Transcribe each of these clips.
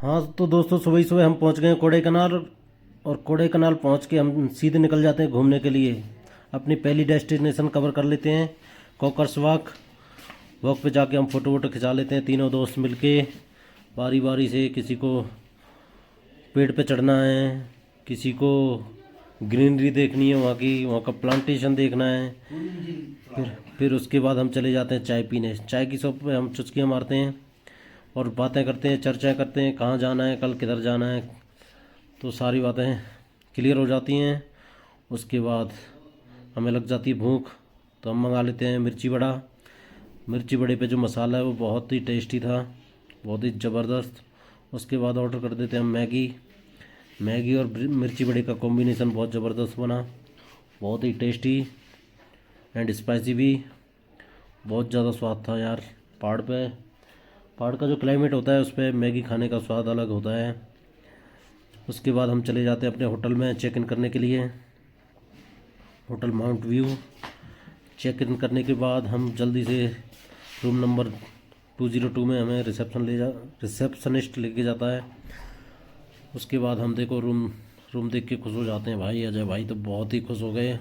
हाँ तो दोस्तों, सुबह ही सुबह हम पहुंच गए हैं कोडाईकनाल। और कोडाईकनाल पहुंच के हम सीधे निकल जाते हैं घूमने के लिए। अपनी पहली डेस्टिनेशन कवर कर लेते हैं, कॉकर्स वॉक। वॉक पे जाके हम फ़ोटो वोटो खिंचा लेते हैं तीनों दोस्त मिलके, बारी बारी से। किसी को पेड़ पे चढ़ना है, किसी को ग्रीनरी देखनी है, वहाँ का प्लांटेशन देखना है। फिर उसके बाद हम चले जाते हैं चाय पीने। चाय की शॉप पे हम चुस्कियाँ मारते हैं और बातें करते हैं, चर्चाएं करते हैं, कहाँ जाना है, कल किधर जाना है। तो सारी बातें क्लियर हो जाती हैं। उसके बाद हमें लग जाती है भूख, तो हम मंगा लेते हैं मिर्ची बड़ा। मिर्ची बड़े पे जो मसाला है वो बहुत ही टेस्टी था, बहुत ही ज़बरदस्त। उसके बाद ऑर्डर कर देते हैं हम मैगी। मैगी और मिर्ची बड़े का कॉम्बिनेशन बहुत ज़बरदस्त बना, बहुत ही टेस्टी एंड स्पाइसी भी। बहुत ज़्यादा स्वाद था यार। पहाड़ का जो क्लाइमेट होता है उस पर मैगी खाने का स्वाद अलग होता है। उसके बाद हम चले जाते हैं अपने होटल में चेक इन करने के लिए, hotel Mount View. Check in करने के बाद हम जल्दी से रूम नंबर 202 में हमें रिसेप्शनिस्ट लेके जाता है। उसके बाद हम देखो रूम देख के खुश हो जाते हैं भाई। अजय भाई तो बहुत ही खुश हो गए,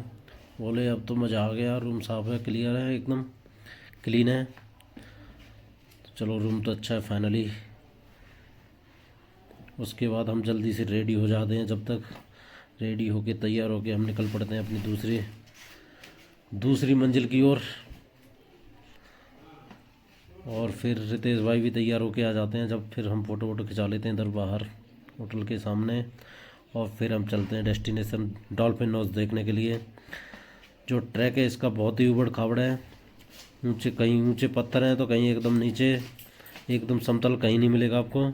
बोले अब तो मज़ा आ गया, रूम साफ़ है, क्लियर है, एकदम क्लीन है। तो चलो, रूम तो अच्छा है फाइनली। उसके बाद हम जल्दी से रेडी हो जाते हैं। जब तक रेडी होके तैयार होके हम निकल पड़ते हैं अपनी दूसरी मंजिल की ओर। और फिर रितेश भाई भी तैयार होके आ जाते हैं। जब फिर हम फ़ोटो वोटो खिंचा लेते हैं इधर बाहर होटल के सामने। और फिर हम चलते हैं डेस्टिनेशन डॉल्फिन नोज देखने के लिए। जो ट्रैक है इसका बहुत ही उबड़ खाबड़ है, कहीं ऊंचे पत्थर हैं तो कहीं एकदम नीचे, एकदम समतल कहीं नहीं मिलेगा आपको।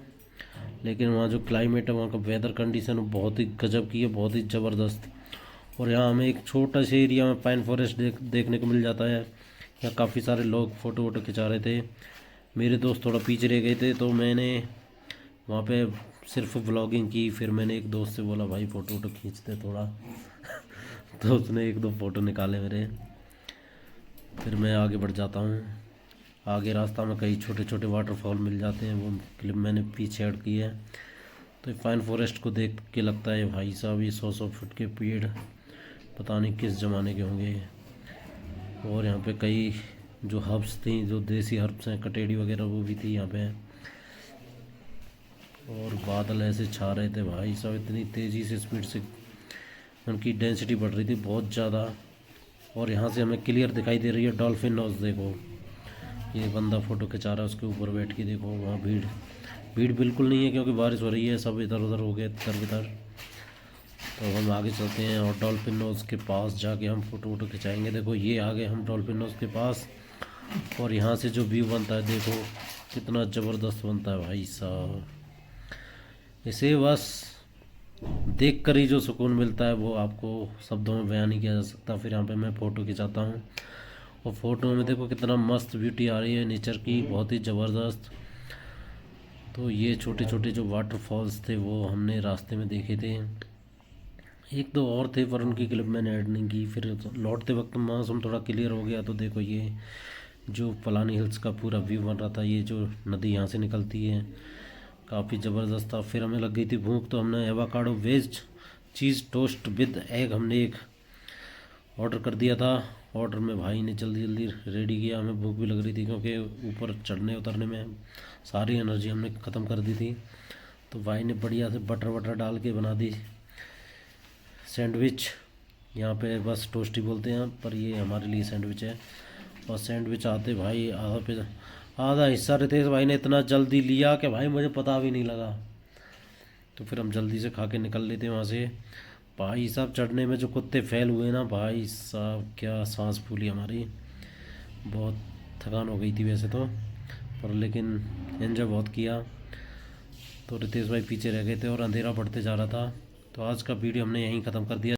लेकिन वहाँ जो क्लाइमेट है, वहाँ का वेदर कंडीशन बहुत ही गजब की है, बहुत ही ज़बरदस्त। और यहाँ हमें एक छोटा से एरिया में पाइन फॉरेस्ट देखने को मिल जाता है। यहाँ काफ़ी सारे लोग फ़ोटो वोटो खिंचा रहे थे। मेरे दोस्त थोड़ा पीछे रह गए थे, तो मैंने वहाँ पे सिर्फ व्लॉगिंग की। फिर मैंने एक दोस्त से बोला भाई फ़ोटो वोटो खींचते थोड़ा तो उसने एक दो फ़ोटो निकाले मेरे। फिर मैं आगे बढ़ जाता हूँ। आगे रास्ता में कई छोटे छोटे वाटरफॉल मिल जाते हैं, वो क्लिप मैंने पीछे ऐड की है। तो फाइन फॉरेस्ट को देख के लगता है भाई साहब ये 100 फुट के पेड़ पता नहीं किस ज़माने के होंगे। और यहाँ पे कई जो हर्ब्स थी, जो देसी हर्ब्स हैं, कटेड़ी वगैरह, वो भी थी यहाँ पे। और बादल ऐसे छा रहे थे भाई साहब, इतनी तेज़ी से स्पीड से उनकी डेंसिटी बढ़ रही थी बहुत ज़्यादा। और यहाँ से हमें क्लियर दिखाई दे रही है डॉल्फिन नोज। देखो ये बंदा फ़ोटो खिंचा रहा है, उसके ऊपर बैठ के। देखो वहाँ भीड़ बिल्कुल नहीं है क्योंकि बारिश हो रही है, सब इधर उधर हो गए, इधर उधर। तो हम आगे चलते हैं और डॉल्फिन नोज के पास जाके हम फ़ोटो वोटो खिंचाएंगे। देखो ये आ गए हम डॉल्फिन नोज के पास। और यहाँ से जो व्यू बनता है देखो कितना ज़बरदस्त बनता है भाई साहब। इसे बस देख कर ही जो सुकून मिलता है वो आपको शब्दों में बयान नहीं किया जा सकता। फिर यहाँ पे मैं फ़ोटो खिंचाता हूँ और फ़ोटो में देखो कितना मस्त ब्यूटी आ रही है नेचर की, बहुत ही ज़बरदस्त। तो ये छोटे छोटे जो वाटरफॉल्स थे वो हमने रास्ते में देखे थे। एक दो और थे पर उनकी क्लिप मैंने ऐड नहीं की। फिर लौटते वक्त मौसम थोड़ा क्लियर हो गया तो देखो ये जो पलानी हिल्स का पूरा व्यू बन रहा था। ये जो नदी यहाँ से निकलती है काफ़ी ज़बरदस्त था। फिर हमें लग गई थी भूख, तो हमने avocado veg cheese toast with egg हमने एक ऑर्डर कर दिया था। ऑर्डर में भाई ने जल्दी जल्दी रेडी किया। हमें भूख भी लग रही थी क्योंकि ऊपर चढ़ने उतरने में सारी एनर्जी हमने ख़त्म कर दी थी। तो भाई ने बढ़िया से बटर वटर डाल के बना दी सैंडविच। यहाँ पे बस टोस्ट ही बोलते हैं पर ये हमारे लिए सैंडविच है। और सैंडविच आते भाई आधा हिस्सा रितेश भाई ने इतना जल्दी लिया कि भाई मुझे पता भी नहीं लगा। तो फिर हम जल्दी से खा के निकल लेते हैं वहाँ से। भाई साहब चढ़ने में जो कुत्ते फैल हुए ना भाई साहब, क्या सांस फूली हमारी। बहुत थकान हो गई थी वैसे तो, पर लेकिन एंजॉय बहुत किया। तो रितेश भाई पीछे रह गए थे और अंधेरा बढ़ते जा रहा था। तो आज का वीडियो हमने यहीं ख़त्म कर दिया।